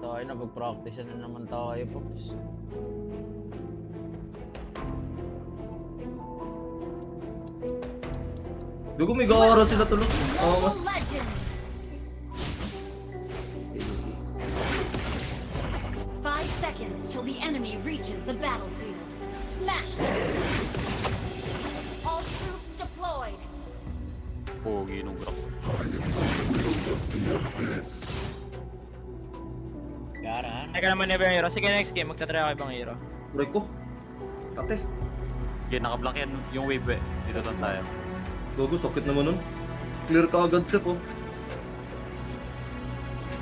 Tayo na pag-practice na naman tayo, Pops. Dugo may gaara sila tulog. Oo, mas... Five seconds till the enemy reaches the battlefield. Smash them! All troops deployed. Pogi nung grab. Gara. Teka naman ni Bang Hero. Sige, next game. Magtatry ako ibang hero. Uray ko. Ate. Okay, nakablock yan yung wave eh. Dito lang tayo. Dugo, sakit naman nun. Clear ka agad, Sep, oh.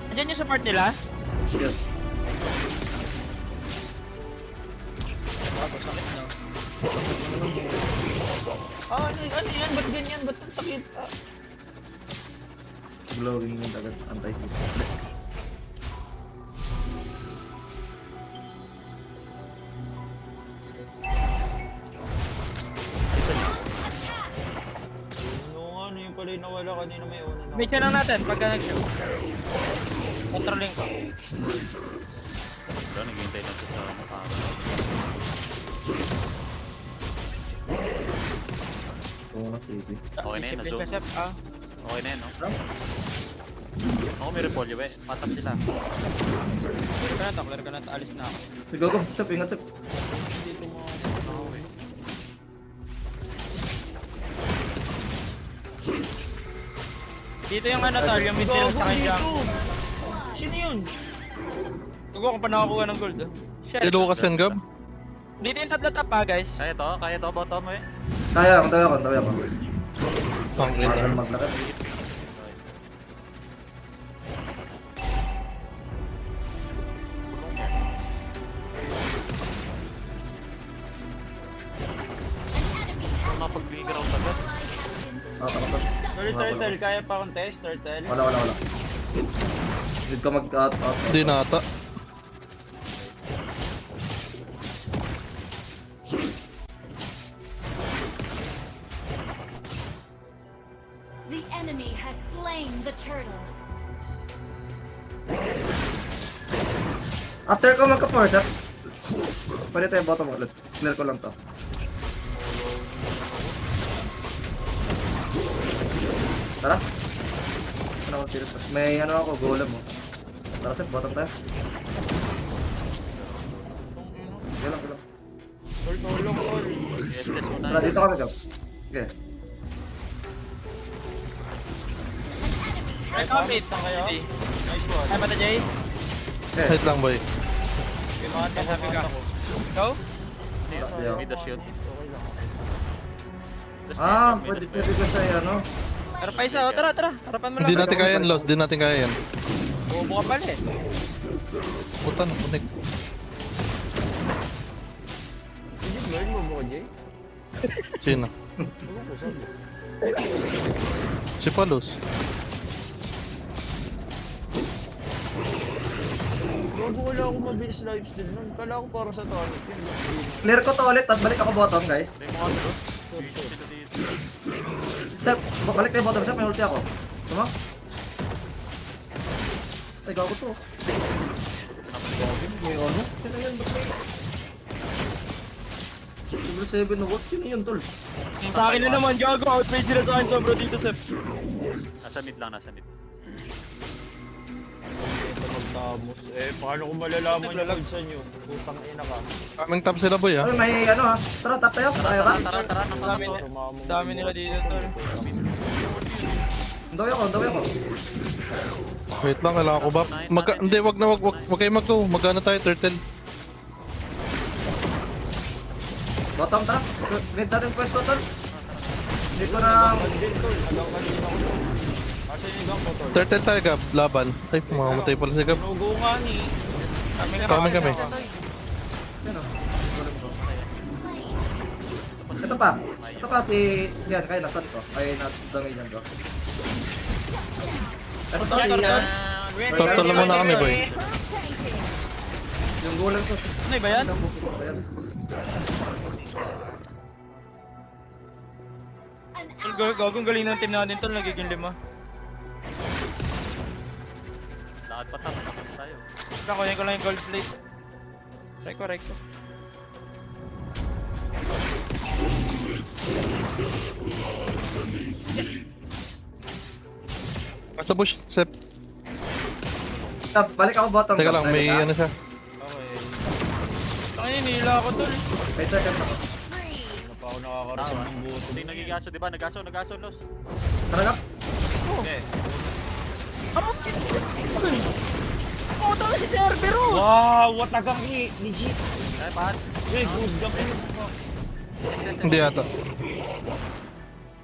Andiyan yung support nila? Yes. Bago, sakit no. Ano yan? Ba't ganyan? Ba't ang sakit? Glowing yung agad. Anti-hit. Ano yung pala yung nawala kanina may una na. May siya lang natin pagka nag-shoot. Controlling ko. Ito, naghihintay na sa matama. Oo nga, sige. Okay na yun, Discipline na-zoom. ka, Sep. Ah. Okay na yun, no? Ako may repolyo eh. Patap sila. Clear ka na to. Alis na ako. Sige, go. Sep, ingat, Sep. Dito mo. Dito yung ano tol, yung mid-lane sa kanya. Sino yun? Tugo kung pa nakakuha ng gold. Shit. Dilo ka sen gab? Dito yung top na top ha guys. Kaya to, bottom eh. Kaya ako. Sangkin Para na. maglakad. Kung mapag-ground agad. Takot. Turtle, kaya pa contest, Turtle? Wala. Need ka mag-out. Di nata. The enemy has slain the turtle. After ko magka-force, Sep. Pwede tayo bottom ulit. Clear ko lang to. Tara. Ano ako tira? May ano ako, golem mo. Tara, Sep, bottom tayo. Gulang. Tulong, tol. Yes, muna. Tara, dito kami, Gab. Okay. Ay, commit. na kayo. Hindi. Nice one. Ay, mata Jay. Okay. Wait lang boy. Kumanta Sabi ka. Go. Siya. Mid the shield. Okay lang. Ah, pwede ko siya, ano? Pero pa isa. Oh, tara. Harapan mo lang. Hindi natin kaya yan, Lost. Di natin kaya yan. Buo ka pala eh. Puta na, punik. Hindi, learn mo mo, Jay? Sino? Huwag ko sabi. Si Palos. Bago wala akong mabilis lifesteal nun. Kala ko para sa tonic yun. Clear ko to ulit, tapos balik ako bottom, guys. May mga ano. Dito. Sep, balik tayo bottom, Sep, may ulti ako. Tama? Ay, gago to. May ano? Sino yan? Level 7 na what? Sino yun, tol? Sa akin na naman, gago. Outplay sila sa akin sobra dito, Sep. Nasa mid lang, nasa mid. Ito magtamos. Paano ko malalaman yung load sa inyo? Putang ina ka. Kaming top sila boy ha. Ay, may ano ha? Tara, tap tayo. Tayo ka? Tara, Dami, nakakato. dami nila dito, tol. Ang dami ako. Wait lang, kailangan ko ba? Hindi, wag kayo mag-go. Magana tayo, turtle. Bottom, tara. Need natin pwesto, tol. Hindi ko na... Din tol. Hanggang kanina ko to. Kasi nigang ko tol. Turtle tayo, Gab. Laban. Ay, mamamatay pala si Gab. Tinugo nga ni. Kami. Yan o. Ito pa si... Yan, kaya nasan ko. Kaya nadamay yan ko. Ito pa si... Turtle muna kami, boy. Yung gulang ko. Ano ba yan? Ayan. An Gagong galing ng team natin tol, nagiging 5. Lahat pa tapos tayo. Nakunin ko lang yung gold plate. Try ko. Basta bush, Sep. Stop, balik ako bottom. Teka lang, Balik may ka. ano siya. Okay. Tangin, nila ako tol. 5 seconds ako. Free. Ano pa ako nakakaroon ng buto. Hindi nagigaso, di ba? Nagaso, Los. Talaga? Okay. Puto na si Cerbero! Wow, what a gaki! Legit! Kaya pahan. Wait, good gaki. Hindi yata.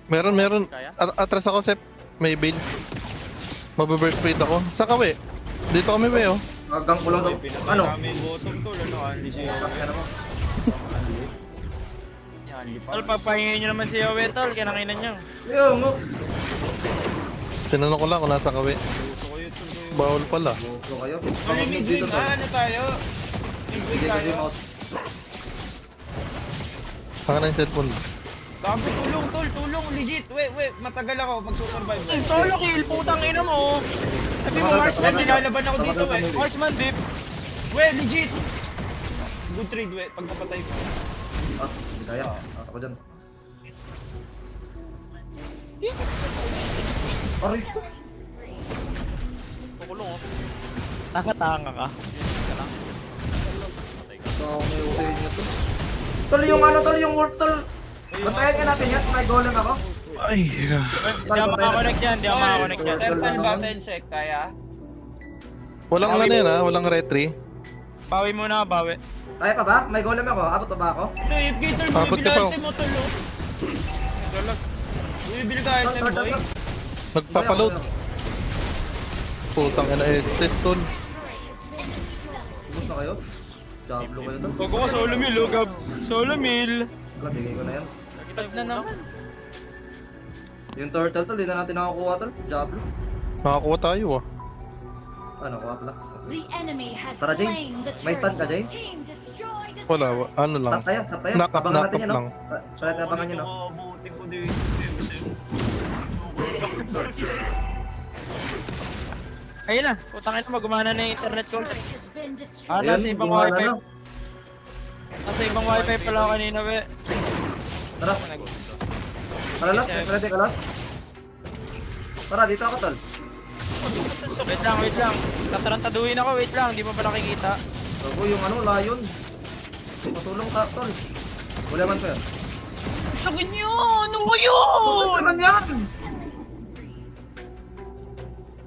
Meron. Kaya? Atras ako, Sep. May bail. Mababurst plate ako. Sa kawe. Dito kami, we, oh. Hanggang kulang daw. Pinatay Ano? namin yung bottom tol. Ano, Andy siya. Ano mo? Andy pa. Tol, pagpahingin nyo naman si Yowie tol, kinakainan nyo. Yo, mo. Tinanong ko lang kung nasa kawe. Gusto ko yun tol. Bawal pala. Gusto kayo. Ay, midway Dito, na. Ano tayo? Midway Hindi ko tayo. yung mouse. Saka na yung cellphone. Gabi, tulong tol, tulong. Legit. Wait. Matagal ako. Magsusurvive. Solo kill, putang ina mo! Sabi mo, Wait, marksman, nilalaban ako dito, we. marksman dip. Wait, legit. Good trade, we. Pag napatay ko. Ah, hindi kaya. Ako dyan. Aray ko. Kukulong, oh. Nakatanga ka. So, may okay niya to. Tol, yung ano, tol, yung wolf, tol. Bantayan nga natin yan. May golem ako. Ay, Hindi ako makakonect dyan, hindi ako makakonect dyan. Turtle ba 10 sec? Kaya? walang ano yan, ha? Walang retry. Bawi muna, bawi. Kaya pa ba? May golem ako. Abot pa ba ako? Ito, if gator mo, Abot ka pa. bilante mo tol, oh. Bibili ka item, Tol, boy. Nagpapaload. Putang ina, test tol. Ubus na kayo? Diablo kayo tol. Huwag ko solo mill, oh, Gab. Solo mill. Wala, bigay ko na yan. Tag na naman. Yung turtle tol, di na natin nakakuha tol. Diablo. Nakakuha tayo, ah. Ano, kuha pala. The enemy has Tara, Jay. slain the May stun ka, Jay? Team destroyed a Wala, turret. ano lang. Tap tayo, tap tayo. Knock up, Abangan knock natin up yan, no? lang. Kahit abangan nyo, no? Abutin ko din. Ayun na, putang ina mo, gumana na yung internet ko. Turret has been Ah, destroyed. Ayan, nasa ibang gumana wifi. na. Nasa ibang wifi pala ako kanina, we. Tara. Tara, last. Ready ka, last? Tara, dito ako, tol. Wait lang. Tatarantaduhin ako, wait lang, di mo ba nakikita? Bago yung ano, lion. Patulong ka, tol. Wala man ko yan. Sakit niyo! Ano ba yun? Ano man yan?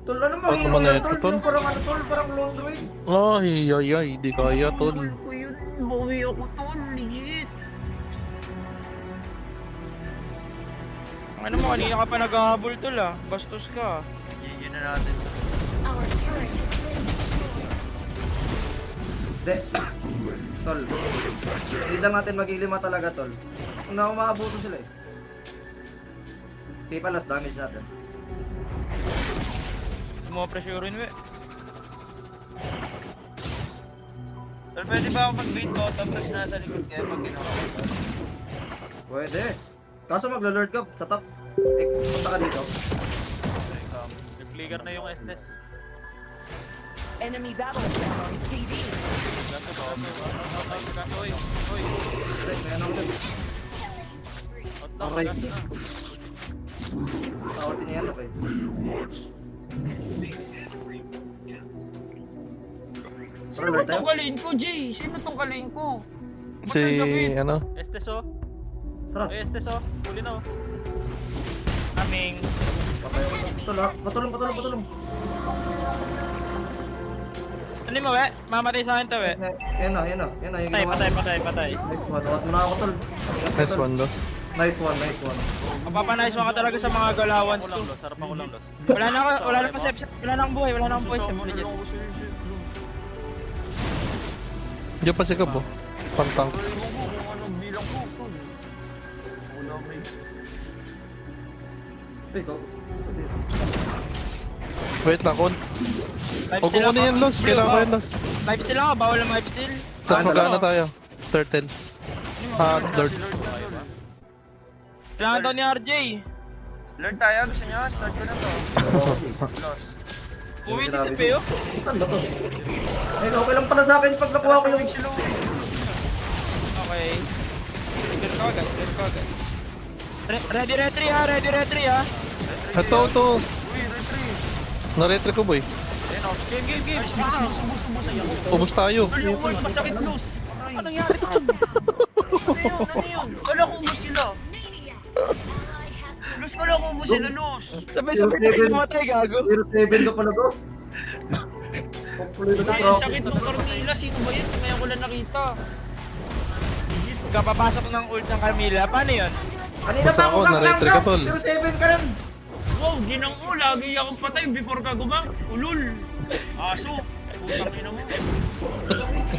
Tol, ano Ba't mahirap naman yan, ito, tol? tol? Sino parang ano, tol? Parang laundry. Ay, di kaya, tol. Ko yun. Bawi ako tol. Legit. Ano mo, kanina ka pa nag-ahabol tol ah. Bastos ka. Yun na natin. Our turret has been destroyed. De. Tol. Hindi lang natin mag-ilima talaga, tol. Kung na umaabuto sila eh. Sige pa, lost damage natin. Sumapressurein, we. Tol, pwede ba ako mag-beat ko? Tapos nasa likod kaya pag ginawa ko. Pwede. Kaso magla-lord ka sa top. Eh, punta ka dito. Nag-flicker na yung Estes. Enemy battlefield on TV. Oy. Hindi, may ano ko dyan. Okay. Aortin niya yan, okay. Sino Alert tong tayo? kaliin ko, Jay? Sino tong kaliin ko? Ba't Si, ang sakit? ano? Estes, oh. Tara. Oy, Estes, oh. Huli na, oh. Kaming. Patulong, patulong. Ano mo, we? Mamatay sa akin to, we. Yan na. Yung Patay. Nice one. Tawas mo na ako, tol. Ingat ka, Nice tol. one, loss. Nice one. Mapapanayos mo ka talaga sa mga galawans Ako lang, to. Los. Harap ako lang, Los. Wala na akong sep. Wala na akong buhay, sep. Legit. Diyan pa si Gab, oh. Pantang. Ewan ko kung ano bilang ko, tol. Wala may... Hey, go. Wait lang, kon. Huwag ko muna yan, loss. Kailangan ko yan, loss. Lifesteal ako, bawal ang lifesteal. Tapos magkano tayo? Turtle. Ah, Lord. Kailangan daw ni RJ. Lord tayo, gusto nyo? Start ko na to. Lost. Uwi si Sepeo. Saan ba to? Ayun, okay lang pala sa akin pag nakuha ko yung... Okay. Clear ka agad, clear ka agad. Ready retry ha, ready retry ha. Ito. Na-retry ko, boy. Game. Ubus tayo. Masakit, Los. Anong nangyari to? Ano yun? Kala ko mo sila. Maniac. Ally has been Los, kala ko mo sila, Los. Sabay-sabay tayo namatay, gago. 0-7 ka pala to. Hopefully, Ay, ang sakit ng Carmilla. Sino ba yun? Ngayon ko lang nakita. Kapapasok ng ult ng Carmilla, paano yun? Kanina Basta pa ako, ako gang na-retry ka, tol. 0-7 ka rin. Wow, ginang mo. Lagi akong patay before ka gumang. Ulul. Aso. Putang ina mo.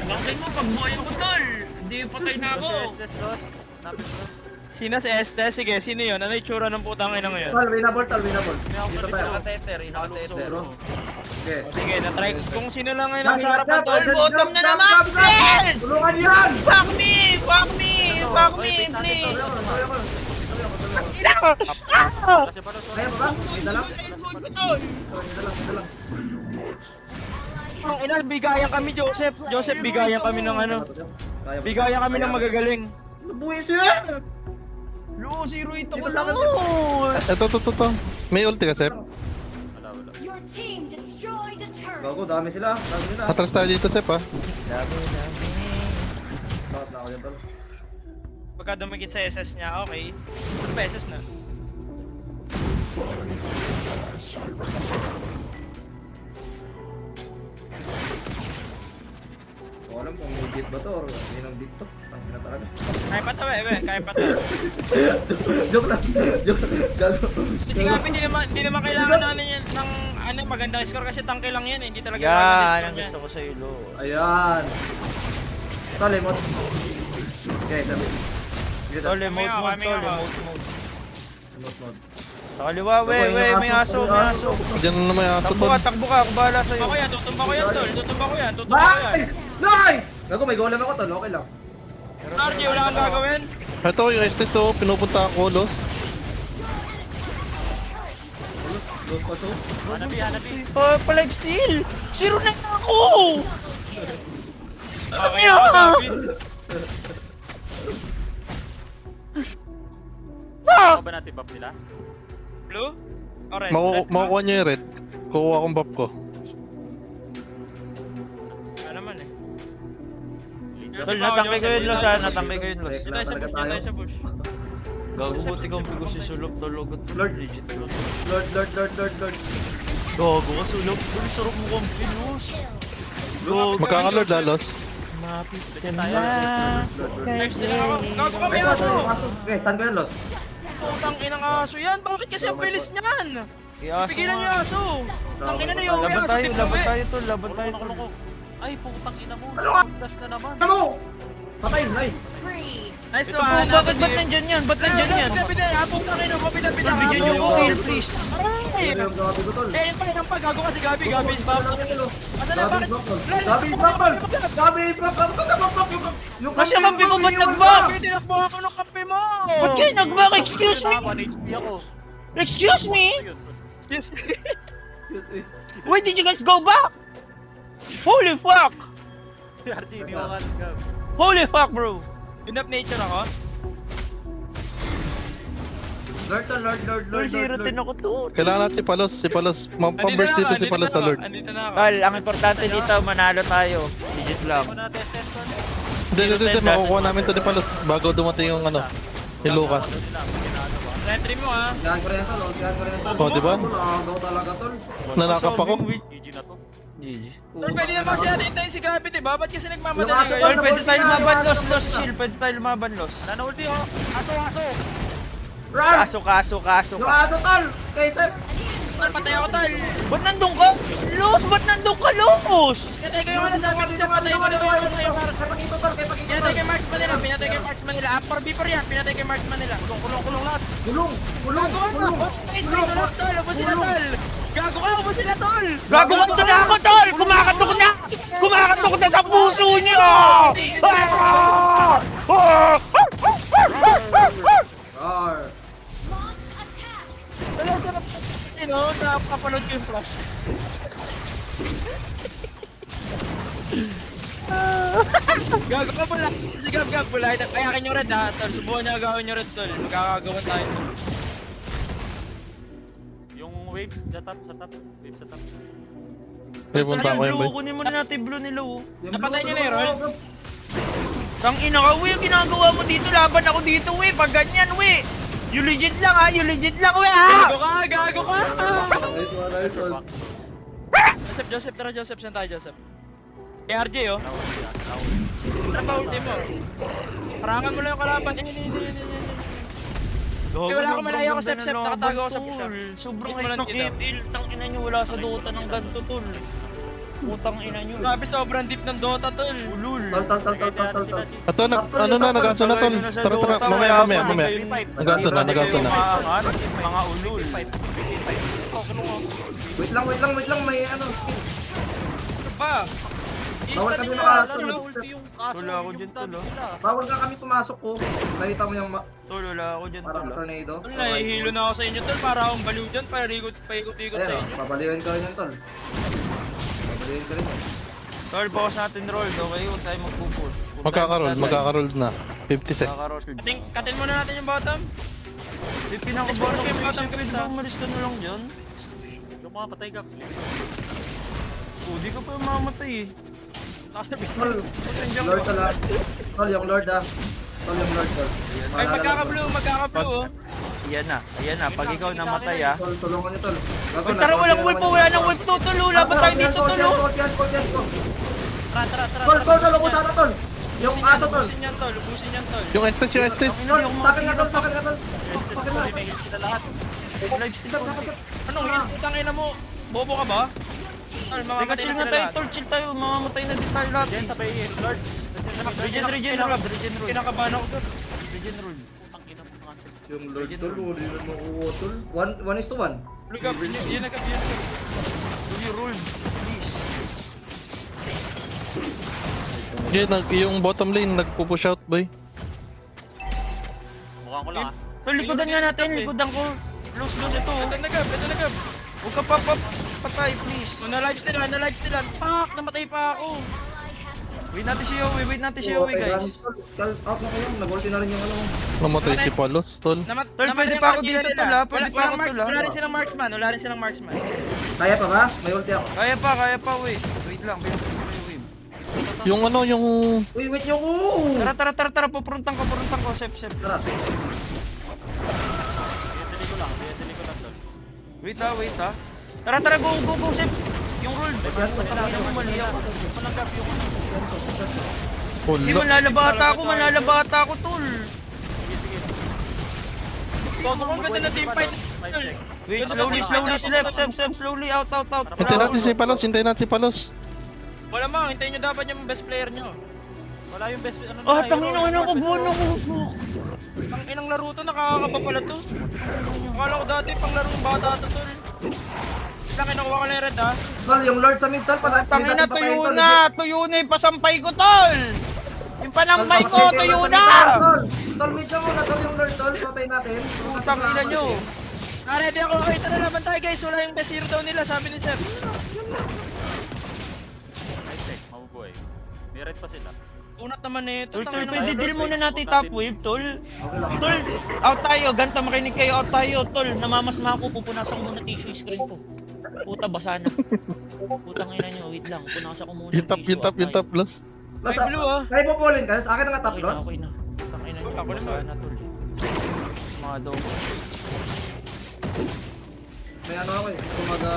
Langkin mo, pagbuhay ako, tol. Hindi patay na ako. Sino si Estes? Sige, sino yun? Ano yung tsura ng putang ina ngayon? Tal, winnable. Dito tayo. Nakatether, nakatether. Okay. Sige, na-try. Kung sino lang ngayon nasa harapan to. Tol, bottom na naman, please! Tulungan yan! Fuck me! Fuck me! Fuck me, please! Ina! Kaya ba? Ida lang? Elbow ko, tol! Ida lang. Ang ina, bigayan kami, Joseph. Joseph, bigayan kami ng ano. Kaya ba? Bigayan kami ng magagaling. Nabuhis yan! Lo, zero ito ko Dito sa lang. akin. Ito. May ulti ka, Sep. your team destroyed a turret. Gago, dami sila. Atras tayo dito, Sep, ha. Bakit na ako yan, tol? Pagka dumikit sa SS niya, okay. Ano ba SS na? Hindi ko alam kung may beat ba to or hindi ng beat to. Tangin na talaga. Kaya pa to, kaya pa to. Joke lang. Gago. Kasi nga, hindi naman kailangan ng magandang score kasi tangke lang yan, hindi talaga Yan, magandang ang score gusto ko sa'yo, Lo. Ayan. Tol, emot. Okay, sabi. Dito. Tol, emote mode, kami tol, nga. emote mode. Emot mode. Sa kaliwa, may aso. Diyan na may ato, Takbo tol. ka, ako bahala sa'yo. Tutumba ko yan, tutumba ko yan, tol. Tutumba ko yan, tutumba ko yan. Nice! Nice! Gago, may goal ako, tol. Okay lang. RJ, wala kang gagawin. Ito, yung Estes, oh. Pinupunta ako, Los. Goal pa to. Hanabi. Palag steal! Zero na ako! Okay, ako, David. Ano ba natin buff nila? Blue? O red? Makukuha niyo yung red. Kukuha akong buff ko. Ano naman eh. Tol, natangkay ko yun, Los, ha? Natangkay ko yun, Los. Dito tayo sa bush, dito tayo sa bush. Gagubuti kong pigo si Sulok, tologot. Lord. Legit, Los. Lord. Gago ka, Sulok. Uy, sarap mo kong pinos. Gago. Magkakalord, ha, Los. Mapit ka na. Next din ako. Gago kami Ay, aso. okay, stand ko yan, Los. Putang inang aso yan. Bakit kasi ang bilis niyan? Iaso Pigilan niyo nga. aso. Ang ina na yung Laban aso. tayo, Bigla laban eh. tayo, tol. Laban tayo, tol. Ay, putang ina mo. Ano nga? Dash na naman. Ano? Patay, nice. Spree. Nice Ito one. po, bakit ba't nandyan yan? Ba't nandyan yan? Putang ina mo. Pinapita Tol, bigyan niyo ako kill, please. Aray! Ano yung gabi ko, tol? Eh, yung pa ng paggago kasi Gabi is back. Asa na, Gabi bakit? is back, tol. Gabi is back, tol. Gabi is back. Ba't nabakbak yung Kasi ang kampi ko ba't yung nagbak? Gabi, tinakbo ako ng kape mo. Ba't kayo nagbak? Excuse me? 1 HP ako. Excuse me? Excuse me. Why did you guys go back? Holy fuck! Si RJ, hindi ko kalagab. Holy fuck, bro! Enough nature ako. Lord, tol, Lord. Lord, 0-10 ako to. Kailangan natin si Palos. Si Palos. Mampamburst dito si Palos sa Lord. Andito na ako. Tol, ang importante dito, manalo tayo. Legit lang. Ako na tested ko. Hindi. Makukuha namin to ni Palos bago dumating yung ano. Yung Lucas. Retry mo ha. Gaan ko rin, tol. Gaan ko rin, tol. Oh, di ba? Nakagaw talaga, tol. Nanakap ako. GG na to. GG. Tol, pwede naman siya hintayin si Gabi, diba? Ba't kasi nagmamadali Yung aso, kayo? Tol, pwede tayo lumaban, Los, Chill. Pwede tayo lumaban, Los. Nanoulti ako. Aso. Run! Kaso Yung ka. aso, tol. Kay Sep. Tol, patay ako, tol. Ba't nandun ka? Los, ba't nandun ka, Los? Pinatay ko yung ano sabi ko sa patay ko na yung ano yung Kay Pakito, tol. Kay Pakito, Pinatay tol. kay Marksman nila, pinatay kay Marksman nila. Upper B4 yan, pinatay kay Marksman nila. Kulong lahat. Gulong. Wait, may sunod, tol. Upo sila, tol. Gago ka, upo sila, tol. Gago ka na ako, tol! Kumakatok na! Kumakatok na sa puso niyo! Roar. Launch attack. Sino? Nakapanood ko yung flash. Gago ka pala. Sige, gab. Kayakin nyo red ha, tol. Subukan nyo gawin nyo red, tol. Magkakagawa tayo. Yung waves sa top. Waves sa top. May punta ko yun, boy. Kunin muna natin yung blue nila, oh. Napatay niyo na yun, Roll? Tang ina ka, we, yung ginagawa mo dito, laban ako dito, we, pag ganyan, we. You legit lang, ha, we, ha. Gago ka! Nice one. Joseph, tara Joseph, saan tayo Joseph? Kay RJ oh. Tara pa ulti mo. Parangan mo lang yung kalaban. Wala akong malaya ko, Sep, nakatago ako sa push. Sobrang Hit mo lang hit ng kita. hit, tang ina nyo, wala sa Dota ng ganito, tol. Putang ina nyo. Grabe, sobrang deep ng Dota, tol. Ulul. Tol. Ato, nag-aso na, tol. Tara, mamaya. Nag-aso na. Mga ulul. Wait lang, may ano. Ano ba? Bawal Instant kami nila, nakasunod. ulti yung kaso. Wala ako dyan, tol, oh. Bawal nga kami pumasok ko. Nakita mo yung Tol, wala ako dyan, tol. parang tornado. Tol, nahihilo na ako sa inyo, tol. Para akong baliw dyan, paikot-ikot sa Ayan, inyo. papaliwan ka rin yung tol. Papaliwan ka rin yun. Tol, bawas natin roll, okay? Huwag tayo magpupush. Magkakaroll na. 50 sec. Magkakaroll. Katin muna natin yung bottom. Pinakabono ko Yung sa bottom isip, pwede Chris, ba ah. umalis ka na lang dyan? Yung mga patay ka. Di ka pa mamatay eh. Nakasabi. Tol, Lord tol ah. Tol, yung Lord ah. Tol, yung Lord tol. Ay, magkaka-blue oh. Ayan na. Pag ikaw namatay ah. Tol, tulungan niyo tol. Gago, Uy, tara, walang wolf po, wala nang wolf to, tol. Laban tayo dito, tol. Yan. Tara. Tol, ako sana tol. Yung aso tol. Lubusin yan, tol. Yung Estes. Tol, sakin nga tol. Sakin na. Live stream ko. Anong hit? Putang ina mo. Bobo ka ba? Tol, Teka, mamamatay chill na nga sila tayo, lahat. tol. Chill tayo. Mamamatay na din tayo lahat. Yan, sabay Lord. Regen roll. Kinakabahan ako doon. Regen roll. Ang ina mo nga. Yung Lord tol, hindi na makuha tol. 1:1. Look up, yun nagkap. Roll, roll. Please. Yung bottom lane, nagpo-push out, boy. Mukhang ko lang ah. Tol, likodan nga natin. Likodan ko. Close ito. Ito nagkap. Huwag ka patay, please. Na-live sila. Fuck, namatay pa ako. Wait natin si Yowie, guys. Tol, out na kayo. Nag-ulti na rin yung ano. Namatay si Palos, tol. Tol, pwede pa ako dito, tol, ha? Pwede pa ako, tol, ha? Wala rin silang marksman. Kaya pa ba? May ulti ako. Kaya pa, wait. Wait lang, binang ko yung wave. Yung Uy, wait nyo ko! Tara, pupuruntang ko, Sep. Tara. Pinatili ko lang Lord. Wait ha. Tara, go, Sep. Yung roll. Tangina mo, mali ako. Hindi, manlalabata ako, tol. Bobo kong ganda na team fight. Wait, slowly, Sep, slowly, out. Hintayin natin si Palos. Wala mo, hintayin nyo dapat yung best player nyo. Wala yung best ano Ah, na, tangina hero. ko, bono ko. Ang inang laro to, nakakakaba pala to. Akala ko dati pang larong bata to, tol. Lang, kinukuha ko na yung red ha. Tol, yung Lord sa mid, tol. Tangina, tuyo na yung pasampay ko, tol. Yung panampay ko, tuyo na. Tol, mid ka muna, tol, yung Lord, tol. Patay natin. Tangina nyo. Ready ako, okay, tara laban tayo guys. Wala yung best hero daw nila, sabi ni Seb. Nice check, mabubuhay. May red pa sila. Unat naman eh. Tol, pwede deal muna natin top wave, tol. Tol, out tayo. Ganta, makinig kayo, out tayo, tol. Namamasma ako, pupunasan ko muna tissue screen ko. Puta, basa na. Putang ina nyo, wait lang. Punasan ko muna Yung top, Los. Las, May blue, ah. kaya po ballin ka, sa akin na nga top loss. Okay na. Putang ina nyo, Ako na, basa na, tol. Mga dog. May ano ako eh, kumaga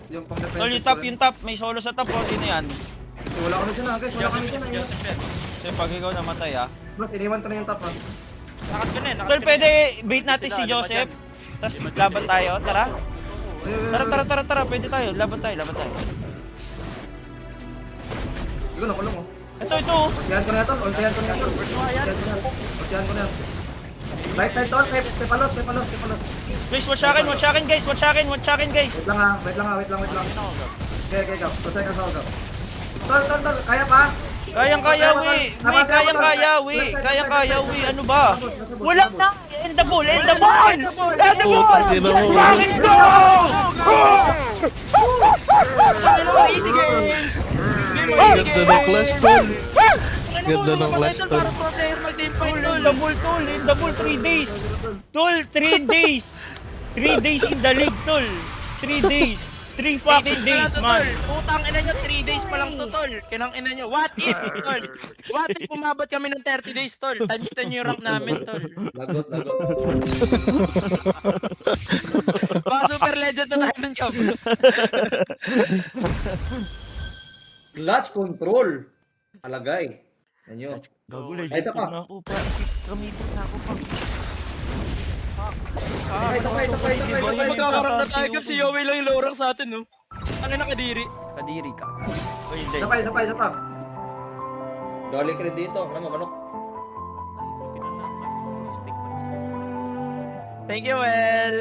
yung pang defensive. Tol, yung top. May solo sa top, oh. Sino yan? Wala kami dyan guys, wala kami dyan ah. So, pag ikaw namatay, ah. Bro, iniwan ko na yung top ah. Nakat ko na eh. Tol, pwede bait natin si Joseph. Tapos laban tayo, tara. Tara, pwede tayo. Laban tayo. Ikaw nakulong oh. Ito, oh. Ultihan ko na yan tol, ultihan ko na yan tol. Ultihan ko na yan. Right side tol, kay Palos. Please, watch akin, guys. Wait lang. Okay, go. 2 seconds ako, go. Tol, kaya pa? Kayang-kaya, wi. Wi, kayang-kaya, wi. Kayang-kaya, wi. Ano ba? Wala na. End the ball, end the ball. End the ball. Putang ina mo. Let's go! Easy game! Ganda ng clash, tol. Ganda ng clash, tol. Para pro player mag-team fight, Tol, tol. in the ball, 3 days. Tol, 3 days. 3 days in the league, tol. 3 days. 3 fucking days, man. Putang ina nyo, 3 days pa lang to, tol. Kinang ina nyo. What if, tol? What if umabot kami ng 30 days, tol? Times 10 yung rank namin, tol. Lagot. Baka super legend na tayo ng job. Clutch control. Alagay. Yan yun. Gago, Ay, legit isa pa. na ako. Gamitin na ako pa. Isa pa. Magkakaroon na tayo kasi si Yowie lang yung low rank sa atin, no? Ano na kadiri? Kadiri ka. Uy, hindi. Isa pa. Galing ka rin dito. Alam mo, manok. Thank you, Well.